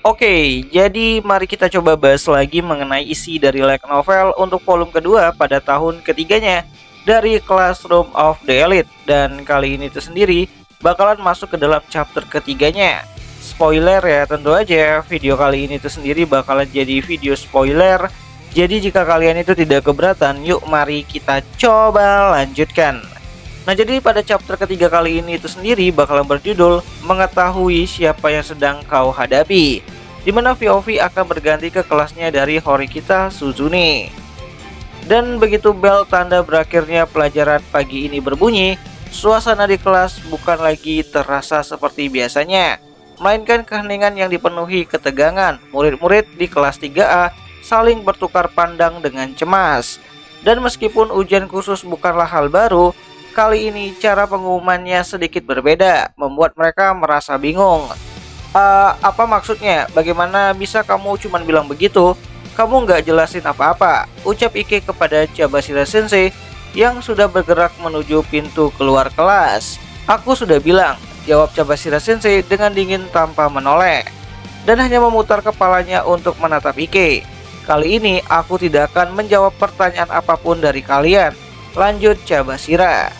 Oke, jadi mari kita coba bahas lagi mengenai isi dari light novel untuk volume kedua pada tahun ketiganya dari Classroom of the Elite. Dan kali ini itu sendiri bakalan masuk ke dalam chapter ketiganya. Spoiler ya, tentu aja video kali ini itu sendiri bakalan jadi video spoiler. Jadi jika kalian itu tidak keberatan, yuk mari kita coba lanjutkan. Nah, jadi pada chapter ketiga kali ini itu sendiri bakalan berjudul Mengetahui Siapa Yang Sedang Kau Hadapi, dimana VOV akan berganti ke kelasnya dari Horikita Suzune. Dan begitu bel tanda berakhirnya pelajaran pagi ini berbunyi, suasana di kelas bukan lagi terasa seperti biasanya, melainkan keheningan yang dipenuhi ketegangan. Murid-murid di kelas 3A saling bertukar pandang dengan cemas. Dan meskipun ujian khusus bukanlah hal baru, kali ini cara pengumumannya sedikit berbeda, membuat mereka merasa bingung. Apa maksudnya? Bagaimana bisa kamu cuma bilang begitu? Kamu nggak jelasin apa-apa, ucap Ike kepada Chabashira Sensei yang sudah bergerak menuju pintu keluar kelas. Aku sudah bilang, jawab Chabashira Sensei dengan dingin tanpa menoleh, dan hanya memutar kepalanya untuk menatap Ike. Kali ini aku tidak akan menjawab pertanyaan apapun dari kalian, lanjut Chabashira.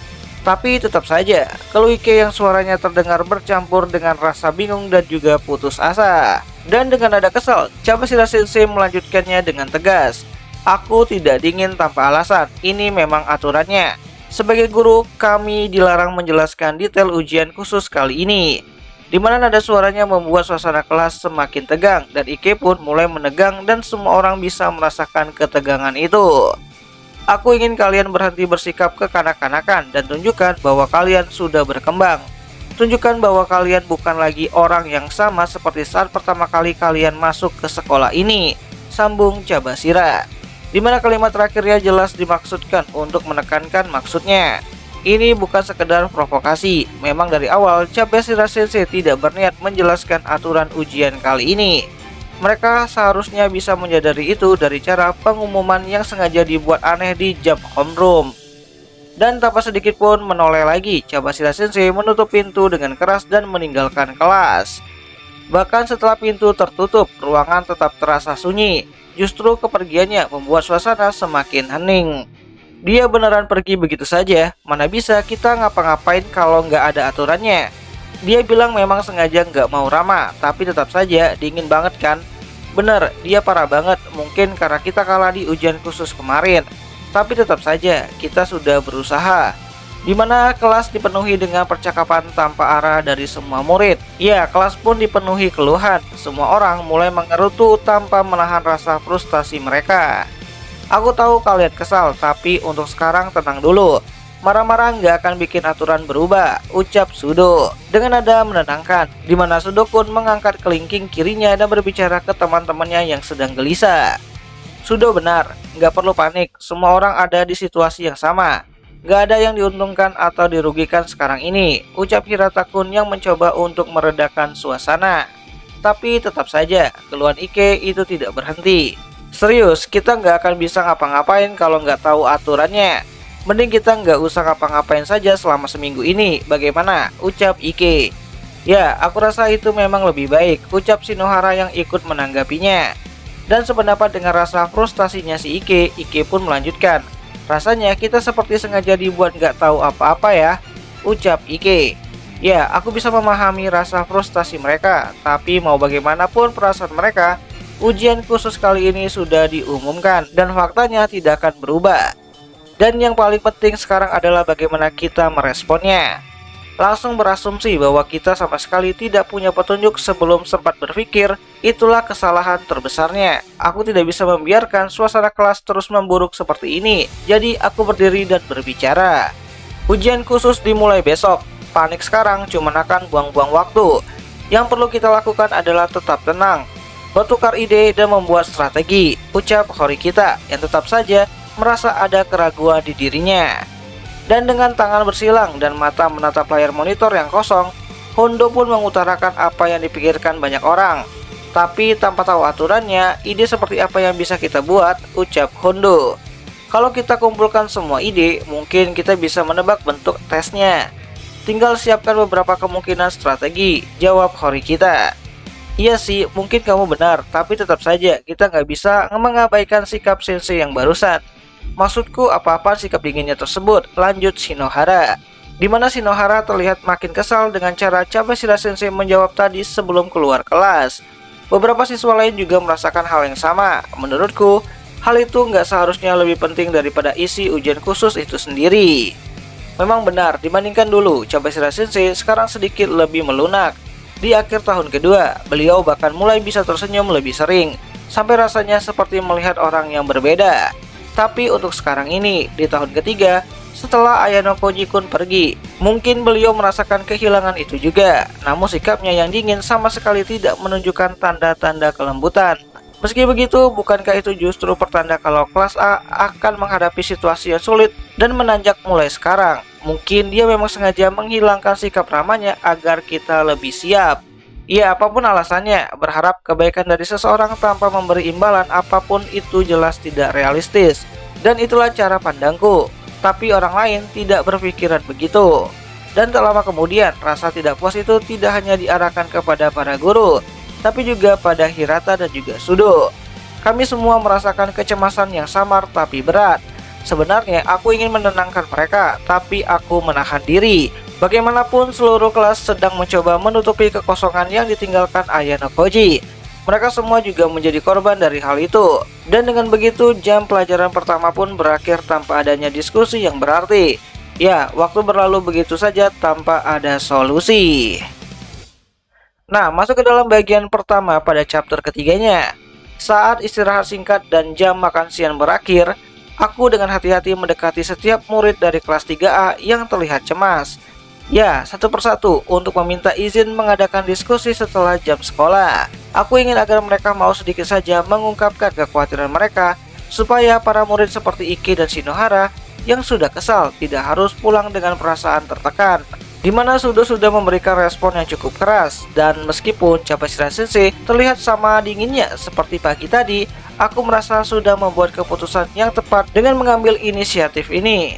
Tapi tetap saja, keluh Ike yang suaranya terdengar bercampur dengan rasa bingung dan juga putus asa. Dan dengan nada kesal, Chabashira Sensei melanjutkannya dengan tegas. Aku tidak dingin tanpa alasan, ini memang aturannya. Sebagai guru, kami dilarang menjelaskan detail ujian khusus kali ini. Dimana nada suaranya membuat suasana kelas semakin tegang, dan Ike pun mulai menegang dan semua orang bisa merasakan ketegangan itu. Aku ingin kalian berhenti bersikap kekanak-kanakan dan tunjukkan bahwa kalian sudah berkembang. Tunjukkan bahwa kalian bukan lagi orang yang sama seperti saat pertama kali kalian masuk ke sekolah ini, sambung Chabashira. Dimana kalimat terakhirnya jelas dimaksudkan untuk menekankan maksudnya. Ini bukan sekedar provokasi. Memang dari awal Chabashira Sensei tidak berniat menjelaskan aturan ujian kali ini. Mereka seharusnya bisa menyadari itu dari cara pengumuman yang sengaja dibuat aneh di jam homeroom. Dan tanpa sedikit pun menoleh lagi, Chabashira Sensei menutup pintu dengan keras dan meninggalkan kelas. Bahkan setelah pintu tertutup, ruangan tetap terasa sunyi. Justru kepergiannya membuat suasana semakin hening. Dia beneran pergi begitu saja, mana bisa kita ngapa-ngapain kalau nggak ada aturannya. Dia bilang memang sengaja nggak mau ramah, tapi tetap saja dingin banget kan? Bener, dia parah banget, mungkin karena kita kalah di ujian khusus kemarin. Tapi tetap saja, kita sudah berusaha. Dimana kelas dipenuhi dengan percakapan tanpa arah dari semua murid. Ya, kelas pun dipenuhi keluhan. Semua orang mulai mengerutu tanpa menahan rasa frustasi mereka. Aku tahu kalian kesal, tapi untuk sekarang tenang dulu. Marah-marah nggak akan bikin aturan berubah, ucap Sudo dengan nada menenangkan, dimana Sudo pun mengangkat kelingking kirinya dan berbicara ke teman-temannya yang sedang gelisah. Sudo benar, nggak perlu panik, semua orang ada di situasi yang sama. Nggak ada yang diuntungkan atau dirugikan sekarang ini, ucap Hirata-kun yang mencoba untuk meredakan suasana. Tapi tetap saja, keluhan Ike itu tidak berhenti. Serius, kita nggak akan bisa ngapa-ngapain kalau nggak tahu aturannya. Mending kita nggak usah ngapa-ngapain saja selama seminggu ini, bagaimana? Ucap Ike. Ya, aku rasa itu memang lebih baik, ucap Shinohara yang ikut menanggapinya. Dan sependapat dengan rasa frustasinya si Ike, Ike pun melanjutkan. Rasanya kita seperti sengaja dibuat nggak tahu apa-apa ya, ucap Ike. Ya, aku bisa memahami rasa frustasi mereka, tapi mau bagaimanapun perasaan mereka, ujian khusus kali ini sudah diumumkan dan faktanya tidak akan berubah. Dan yang paling penting sekarang adalah bagaimana kita meresponnya. Langsung berasumsi bahwa kita sama sekali tidak punya petunjuk sebelum sempat berpikir, itulah kesalahan terbesarnya. Aku tidak bisa membiarkan suasana kelas terus memburuk seperti ini, jadi aku berdiri dan berbicara. Ujian khusus dimulai besok, panik sekarang cuma akan buang-buang waktu. Yang perlu kita lakukan adalah tetap tenang, bertukar ide dan membuat strategi, ucap Horikita yang tetap saja merasa ada keraguan di dirinya. Dan dengan tangan bersilang dan mata menatap layar monitor yang kosong, Hondo pun mengutarakan apa yang dipikirkan banyak orang. Tapi tanpa tahu aturannya, ide seperti apa yang bisa kita buat, ucap Hondo. Kalau kita kumpulkan semua ide, mungkin kita bisa menebak bentuk tesnya. Tinggal siapkan beberapa kemungkinan strategi, jawab Horikita. Iya sih, mungkin kamu benar, tapi tetap saja kita nggak bisa mengabaikan sikap sensei yang barusan. Maksudku apa-apa sikap dinginnya tersebut, lanjut Shinohara. Di mana Shinohara terlihat makin kesal dengan cara Cabashira Sensei menjawab tadi sebelum keluar kelas. Beberapa siswa lain juga merasakan hal yang sama. Menurutku, hal itu nggak seharusnya lebih penting daripada isi ujian khusus itu sendiri. Memang benar, dibandingkan dulu, Cabashira Sensei sekarang sedikit lebih melunak. Di akhir tahun kedua, beliau bahkan mulai bisa tersenyum lebih sering, sampai rasanya seperti melihat orang yang berbeda. Tapi untuk sekarang ini, di tahun ketiga, setelah Ayano Koji-kun pergi, mungkin beliau merasakan kehilangan itu juga. Namun sikapnya yang dingin sama sekali tidak menunjukkan tanda-tanda kelembutan. Meski begitu, bukankah itu justru pertanda kalau kelas A akan menghadapi situasi yang sulit dan menanjak mulai sekarang? Mungkin dia memang sengaja menghilangkan sikap ramahnya agar kita lebih siap. Ya, apapun alasannya, berharap kebaikan dari seseorang tanpa memberi imbalan apapun itu jelas tidak realistis. Dan itulah cara pandangku. Tapi orang lain tidak berpikiran begitu. Dan tak lama kemudian, rasa tidak puas itu tidak hanya diarahkan kepada para guru, tapi juga pada Hirata dan juga Sudo. Kami semua merasakan kecemasan yang samar tapi berat. Sebenarnya aku ingin menenangkan mereka, tapi aku menahan diri. Bagaimanapun seluruh kelas sedang mencoba menutupi kekosongan yang ditinggalkan Ayano Koji. Mereka semua juga menjadi korban dari hal itu. Dan dengan begitu jam pelajaran pertama pun berakhir tanpa adanya diskusi yang berarti. Ya, waktu berlalu begitu saja tanpa ada solusi. Nah, masuk ke dalam bagian pertama pada chapter ketiganya. Saat istirahat singkat dan jam makan siang berakhir, aku dengan hati-hati mendekati setiap murid dari kelas 3A yang terlihat cemas. Ya, satu persatu untuk meminta izin mengadakan diskusi setelah jam sekolah. Aku ingin agar mereka mau sedikit saja mengungkapkan kekhawatiran mereka, supaya para murid seperti Ikki dan Shinohara yang sudah kesal tidak harus pulang dengan perasaan tertekan. Di mana Sudo sudah memberikan respon yang cukup keras, dan meskipun Cabashira Sensei terlihat sama dinginnya seperti pagi tadi, aku merasa sudah membuat keputusan yang tepat dengan mengambil inisiatif ini.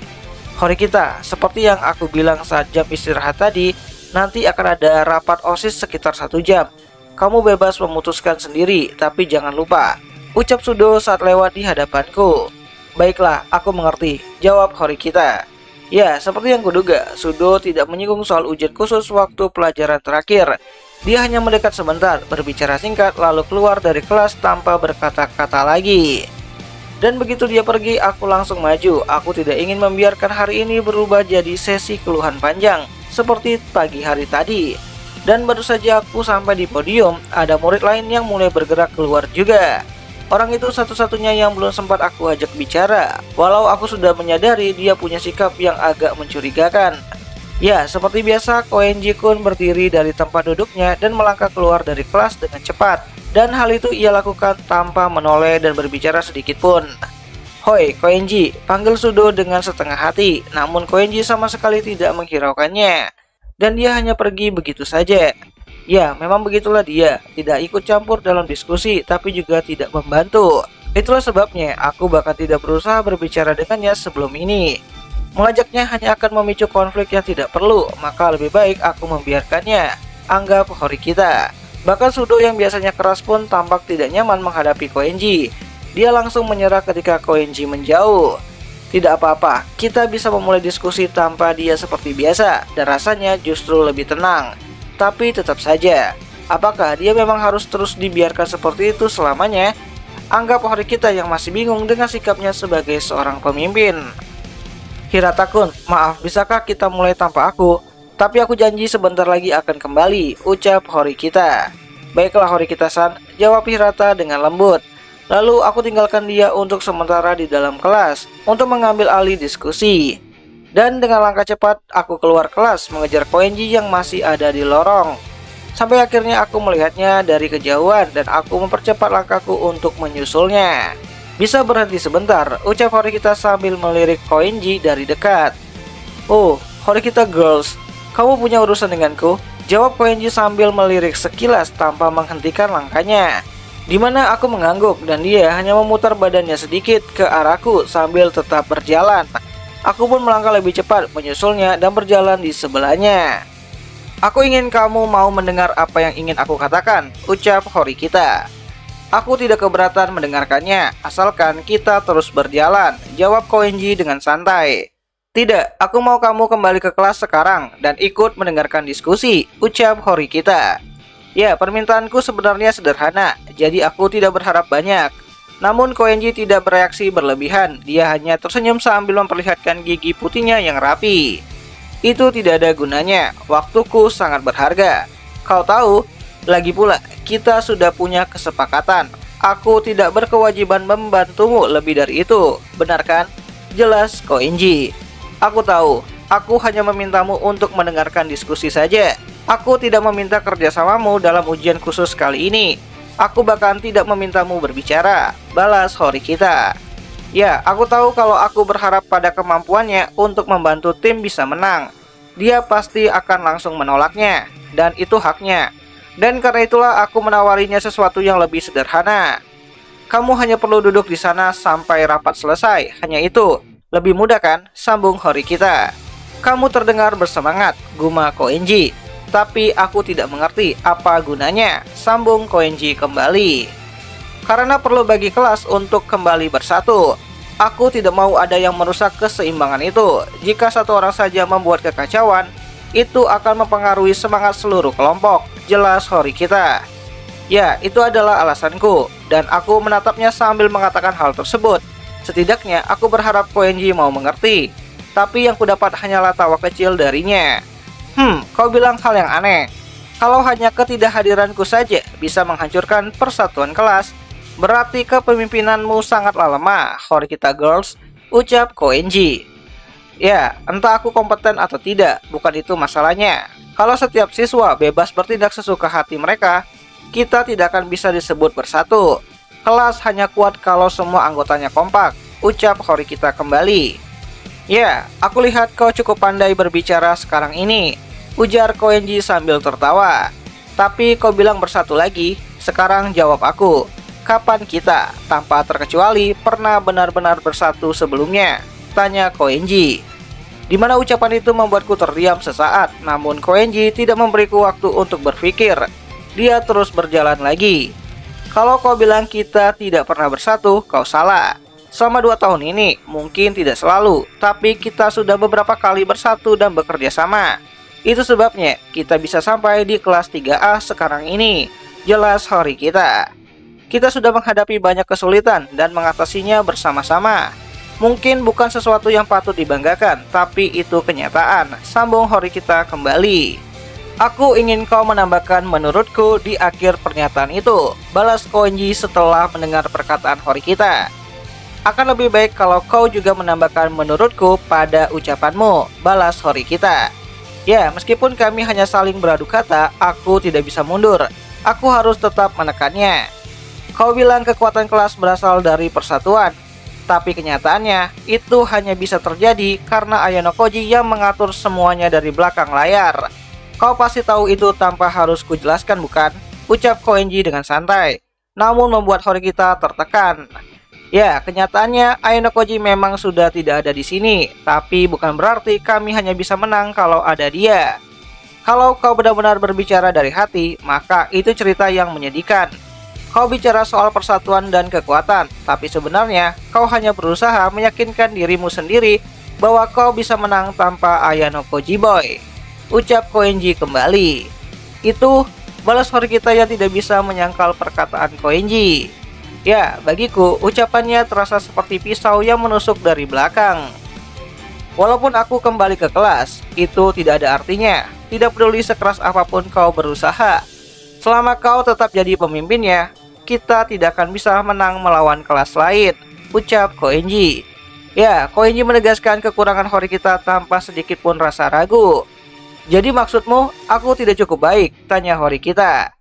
Horikita, seperti yang aku bilang saat jam istirahat tadi, nanti akan ada rapat OSIS sekitar 1 jam. Kamu bebas memutuskan sendiri, tapi jangan lupa, ucap Sudo saat lewat di hadapanku. Baiklah, aku mengerti, jawab Horikita. Ya, seperti yang kuduga, Sudo tidak menyinggung soal ujian khusus waktu pelajaran terakhir. Dia hanya mendekat sebentar, berbicara singkat, lalu keluar dari kelas tanpa berkata-kata lagi. Dan begitu dia pergi, aku langsung maju. Aku tidak ingin membiarkan hari ini berubah jadi sesi keluhan panjang, seperti pagi hari tadi. Dan baru saja aku sampai di podium, ada murid lain yang mulai bergerak keluar juga. Orang itu satu-satunya yang belum sempat aku ajak bicara, walau aku sudah menyadari dia punya sikap yang agak mencurigakan. Ya, seperti biasa, Koenji-kun berdiri dari tempat duduknya dan melangkah keluar dari kelas dengan cepat. Dan hal itu ia lakukan tanpa menoleh dan berbicara sedikit pun. Hoi, Koenji, panggil Sudo dengan setengah hati, namun Koenji sama sekali tidak menghiraukannya. Dan dia hanya pergi begitu saja. Ya, memang begitulah dia, tidak ikut campur dalam diskusi, tapi juga tidak membantu. Itulah sebabnya aku bahkan tidak berusaha berbicara dengannya sebelum ini. Mengajaknya hanya akan memicu konflik yang tidak perlu, maka lebih baik aku membiarkannya, anggap Horikita. Bahkan Sudo yang biasanya keras pun tampak tidak nyaman menghadapi Koenji. Dia langsung menyerah ketika Koenji menjauh. Tidak apa-apa, kita bisa memulai diskusi tanpa dia seperti biasa, dan rasanya justru lebih tenang. Tapi tetap saja, apakah dia memang harus terus dibiarkan seperti itu selamanya? Anggap Horikita yang masih bingung dengan sikapnya sebagai seorang pemimpin. Hirata-kun, maaf, bisakah kita mulai tanpa aku? Tapi aku janji sebentar lagi akan kembali, ucap Horikita. Baiklah Horikita-san, jawab Hirata dengan lembut. Lalu aku tinggalkan dia untuk sementara di dalam kelas, untuk mengambil alih diskusi. Dan dengan langkah cepat, aku keluar kelas mengejar Koenji yang masih ada di lorong. Sampai akhirnya aku melihatnya dari kejauhan dan aku mempercepat langkahku untuk menyusulnya. Bisa berhenti sebentar, ucap Horikita sambil melirik Koenji dari dekat. Oh, Horikita girls, kamu punya urusan denganku? Jawab Koenji sambil melirik sekilas tanpa menghentikan langkahnya. Dimana aku mengangguk dan dia hanya memutar badannya sedikit ke arahku sambil tetap berjalan. Aku pun melangkah lebih cepat menyusulnya dan berjalan di sebelahnya. Aku ingin kamu mau mendengar apa yang ingin aku katakan, ucap Horikita. Aku tidak keberatan mendengarkannya, asalkan kita terus berjalan, jawab Koenji dengan santai. Tidak, aku mau kamu kembali ke kelas sekarang dan ikut mendengarkan diskusi, ucap Horikita. Ya, permintaanku sebenarnya sederhana, jadi aku tidak berharap banyak. Namun Koenji tidak bereaksi berlebihan, dia hanya tersenyum sambil memperlihatkan gigi putihnya yang rapi. Itu tidak ada gunanya, waktuku sangat berharga. Kau tahu, lagi pula kita sudah punya kesepakatan. Aku tidak berkewajiban membantumu lebih dari itu, benar kan? Jelas Koenji. Aku tahu, aku hanya memintamu untuk mendengarkan diskusi saja. Aku tidak meminta kerjasamamu dalam ujian khusus kali ini. Aku bahkan tidak memintamu berbicara, balas Horikita. Ya, aku tahu kalau aku berharap pada kemampuannya untuk membantu tim bisa menang, dia pasti akan langsung menolaknya, dan itu haknya. Dan karena itulah aku menawarinya sesuatu yang lebih sederhana. Kamu hanya perlu duduk di sana sampai rapat selesai, hanya itu. Lebih mudah kan? Sambung Horikita. Kamu terdengar bersemangat, guma Koenji. Tapi aku tidak mengerti apa gunanya, sambung Koenji kembali. Karena perlu bagi kelas untuk kembali bersatu. Aku tidak mau ada yang merusak keseimbangan itu. Jika satu orang saja membuat kekacauan, itu akan mempengaruhi semangat seluruh kelompok, jelas Horikita. Ya, itu adalah alasanku, dan aku menatapnya sambil mengatakan hal tersebut. Setidaknya aku berharap Koenji mau mengerti, tapi yang kudapat hanyalah tawa kecil darinya. Kau bilang hal yang aneh. Kalau hanya ketidakhadiranku saja bisa menghancurkan persatuan kelas, berarti kepemimpinanmu sangatlah lemah, Horikita Girls, ucap Koenji. Ya, entah aku kompeten atau tidak, bukan itu masalahnya. Kalau setiap siswa bebas bertindak sesuka hati mereka, kita tidak akan bisa disebut bersatu. Kelas hanya kuat kalau semua anggotanya kompak, ucap Horikita kembali. Ya, aku lihat kau cukup pandai berbicara sekarang ini, ujar Koenji sambil tertawa. Tapi kau bilang bersatu lagi, sekarang jawab aku. Kapan kita, tanpa terkecuali, pernah benar-benar bersatu sebelumnya? Tanya Koenji. Di mana ucapan itu membuatku terdiam sesaat, namun Koenji tidak memberiku waktu untuk berpikir. Dia terus berjalan lagi. Kalau kau bilang kita tidak pernah bersatu, kau salah. Selama 2 tahun ini, mungkin tidak selalu, tapi kita sudah beberapa kali bersatu dan bekerja sama. Itu sebabnya kita bisa sampai di kelas 3A sekarang ini, jelas Horikita. Kita sudah menghadapi banyak kesulitan dan mengatasinya bersama-sama. Mungkin bukan sesuatu yang patut dibanggakan, tapi itu kenyataan, sambung Horikita kembali. Aku ingin kau menambahkan menurutku di akhir pernyataan itu, balas Koenji setelah mendengar perkataan Horikita. Akan lebih baik kalau kau juga menambahkan menurutku pada ucapanmu, balas Horikita. Ya, meskipun kami hanya saling beradu kata, aku tidak bisa mundur. Aku harus tetap menekannya. Kau bilang kekuatan kelas berasal dari persatuan, tapi kenyataannya itu hanya bisa terjadi karena Ayano Koji yang mengatur semuanya dari belakang layar. Kau pasti tahu itu tanpa harus kujelaskan, bukan? Ucap Koenji dengan santai, namun membuat Horikita tertekan. Ya, kenyataannya Ayano Koji memang sudah tidak ada di sini, tapi bukan berarti kami hanya bisa menang kalau ada dia. Kalau kau benar-benar berbicara dari hati, maka itu cerita yang menyedihkan. Kau bicara soal persatuan dan kekuatan, tapi sebenarnya kau hanya berusaha meyakinkan dirimu sendiri bahwa kau bisa menang tanpa Ayano Koji Boy. Ucap Koenji kembali. Itu, balas Horikita yang tidak bisa menyangkal perkataan Koenji. Ya, bagiku ucapannya terasa seperti pisau yang menusuk dari belakang. Walaupun aku kembali ke kelas, itu tidak ada artinya. Tidak peduli sekeras apapun kau berusaha. Selama kau tetap jadi pemimpinnya, kita tidak akan bisa menang melawan kelas lain, ucap Koenji. Ya, Koenji menegaskan kekurangan Horikita tanpa sedikit pun rasa ragu. Jadi maksudmu, aku tidak cukup baik? Tanya Horikita.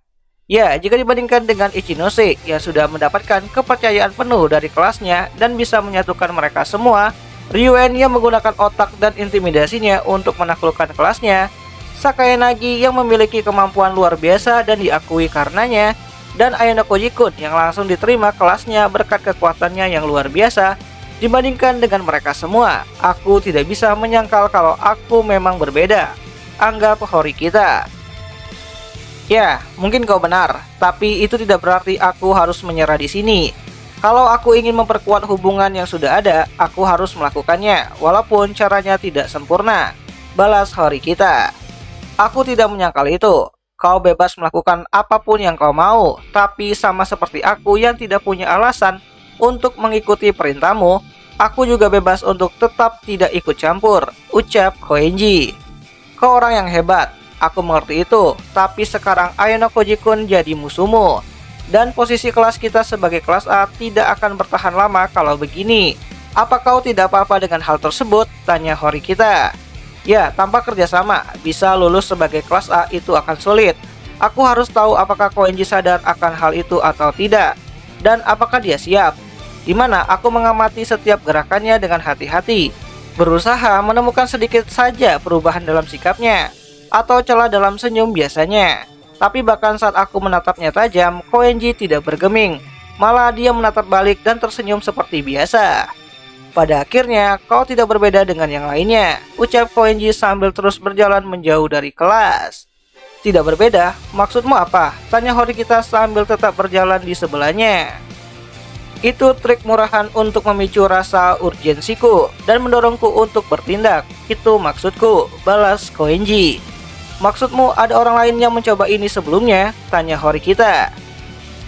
Ya, jika dibandingkan dengan Ichinose yang sudah mendapatkan kepercayaan penuh dari kelasnya dan bisa menyatukan mereka semua, Ryuen yang menggunakan otak dan intimidasinya untuk menaklukkan kelasnya, Sakayanagi yang memiliki kemampuan luar biasa dan diakui karenanya, dan Ayano Koji-kun yang langsung diterima kelasnya berkat kekuatannya yang luar biasa. Dibandingkan dengan mereka semua, aku tidak bisa menyangkal kalau aku memang berbeda. anggap Horikita. Ya, mungkin kau benar, tapi itu tidak berarti aku harus menyerah di sini. Kalau aku ingin memperkuat hubungan yang sudah ada, aku harus melakukannya, walaupun caranya tidak sempurna, balas Horikita. Aku tidak menyangkal itu. Kau bebas melakukan apapun yang kau mau, tapi sama seperti aku yang tidak punya alasan untuk mengikuti perintahmu, aku juga bebas untuk tetap tidak ikut campur, ucap Koenji. Kau orang yang hebat, aku mengerti itu, tapi sekarang Ayano Koji-kun jadi musuhmu. Dan posisi kelas kita sebagai kelas A tidak akan bertahan lama kalau begini. Apa kau tidak apa-apa dengan hal tersebut? Tanya Horikita. Ya, tanpa kerjasama, bisa lulus sebagai kelas A itu akan sulit. Aku harus tahu apakah Koenji sadar akan hal itu atau tidak. Dan apakah dia siap? Dimana aku mengamati setiap gerakannya dengan hati-hati. Berusaha menemukan sedikit saja perubahan dalam sikapnya. Atau celah dalam senyum biasanya. Tapi bahkan saat aku menatapnya tajam, Koenji tidak bergeming. Malah dia menatap balik dan tersenyum seperti biasa. Pada akhirnya, kau tidak berbeda dengan yang lainnya, ucap Koenji sambil terus berjalan menjauh dari kelas. Tidak berbeda? Maksudmu apa? Tanya Horikita sambil tetap berjalan di sebelahnya. Itu trik murahan untuk memicu rasa urgensiku dan mendorongku untuk bertindak. Itu maksudku, balas Koenji. Maksudmu ada orang lain yang mencoba ini sebelumnya? Tanya Horikita.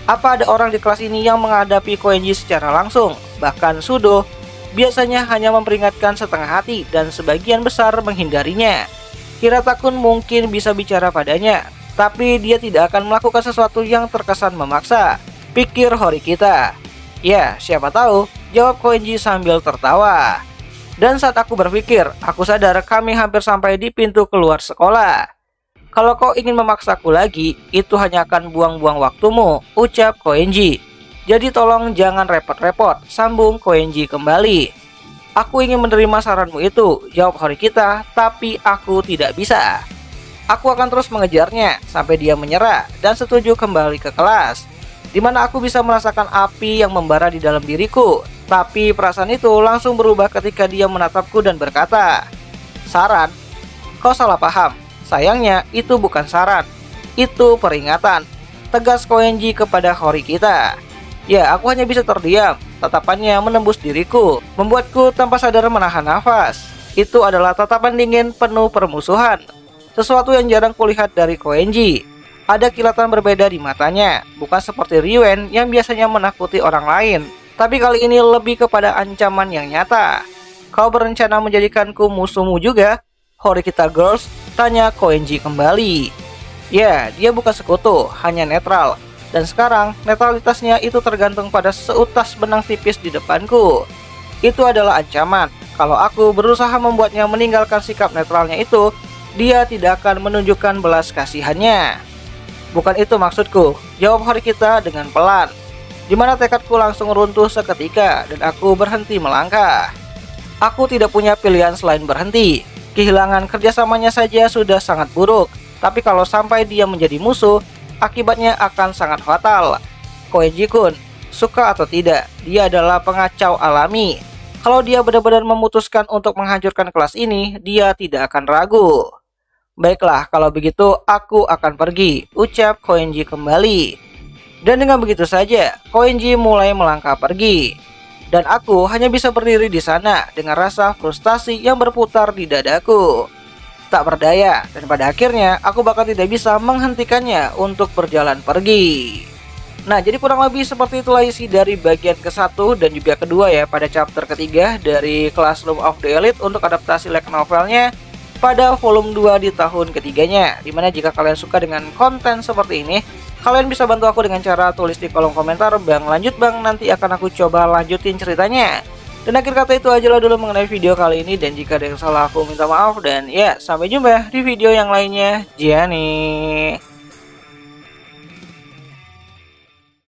Apa ada orang di kelas ini yang menghadapi Koenji secara langsung? Bahkan Sudo biasanya hanya memperingatkan setengah hati dan sebagian besar menghindarinya. Hirata-kun mungkin bisa bicara padanya, tapi dia tidak akan melakukan sesuatu yang terkesan memaksa, pikir Horikita. Ya, siapa tahu, jawab Koenji sambil tertawa. Dan saat aku berpikir, aku sadar kami hampir sampai di pintu keluar sekolah. Kalau kau ingin memaksaku lagi, itu hanya akan buang-buang waktumu, ucap Koenji. Jadi tolong jangan repot-repot, sambung Koenji kembali. Aku ingin menerima saranmu itu, jawab Horikita, tapi aku tidak bisa. Aku akan terus mengejarnya sampai dia menyerah dan setuju kembali ke kelas, dimana aku bisa merasakan api yang membara di dalam diriku. Tapi perasaan itu langsung berubah ketika dia menatapku dan berkata, "Saran? Kau salah paham. Sayangnya itu bukan saran, itu peringatan," tegas Koenji kepada Horikita. Ya, aku hanya bisa terdiam. Tatapannya menembus diriku, membuatku tanpa sadar menahan nafas. Itu adalah tatapan dingin penuh permusuhan. Sesuatu yang jarang kulihat dari Koenji. Ada kilatan berbeda di matanya, bukan seperti Ryuen yang biasanya menakuti orang lain. Tapi kali ini lebih kepada ancaman yang nyata. Kau berencana menjadikanku musuhmu juga? Horikita Girls, tanya Koenji kembali. Ya, dia bukan sekutu, hanya netral. Dan sekarang, netralitasnya itu tergantung pada seutas benang tipis di depanku. Itu adalah ancaman. Kalau aku berusaha membuatnya meninggalkan sikap netralnya itu, dia tidak akan menunjukkan belas kasihannya. Bukan itu maksudku, jawab Horikita dengan pelan. Dimana tekadku langsung runtuh seketika dan aku berhenti melangkah. Aku tidak punya pilihan selain berhenti. Kehilangan kerjasamanya saja sudah sangat buruk. Tapi kalau sampai dia menjadi musuh, akibatnya akan sangat fatal. Koenji-kun, suka atau tidak, dia adalah pengacau alami. Kalau dia benar-benar memutuskan untuk menghancurkan kelas ini, dia tidak akan ragu. Baiklah, kalau begitu aku akan pergi, ucap Koenji kembali. Dan dengan begitu saja, Koenji mulai melangkah pergi. Dan aku hanya bisa berdiri di sana dengan rasa frustasi yang berputar di dadaku. Tak berdaya, dan pada akhirnya aku bahkan tidak bisa menghentikannya untuk berjalan pergi. Nah, jadi kurang lebih seperti itulah isi dari bagian ke-1 dan juga kedua ya pada chapter ketiga dari Classroom of the Elite untuk adaptasi light novelnya pada volume 2 di tahun ketiganya. Dimana jika kalian suka dengan konten seperti ini, kalian bisa bantu aku dengan cara tulis di kolom komentar, "Bang, lanjut bang, nanti akan aku coba lanjutin ceritanya." Dan akhir kata itu aja lah dulu mengenai video kali ini, dan jika ada yang salah aku minta maaf, dan ya sampai jumpa di video yang lainnya. Gianni.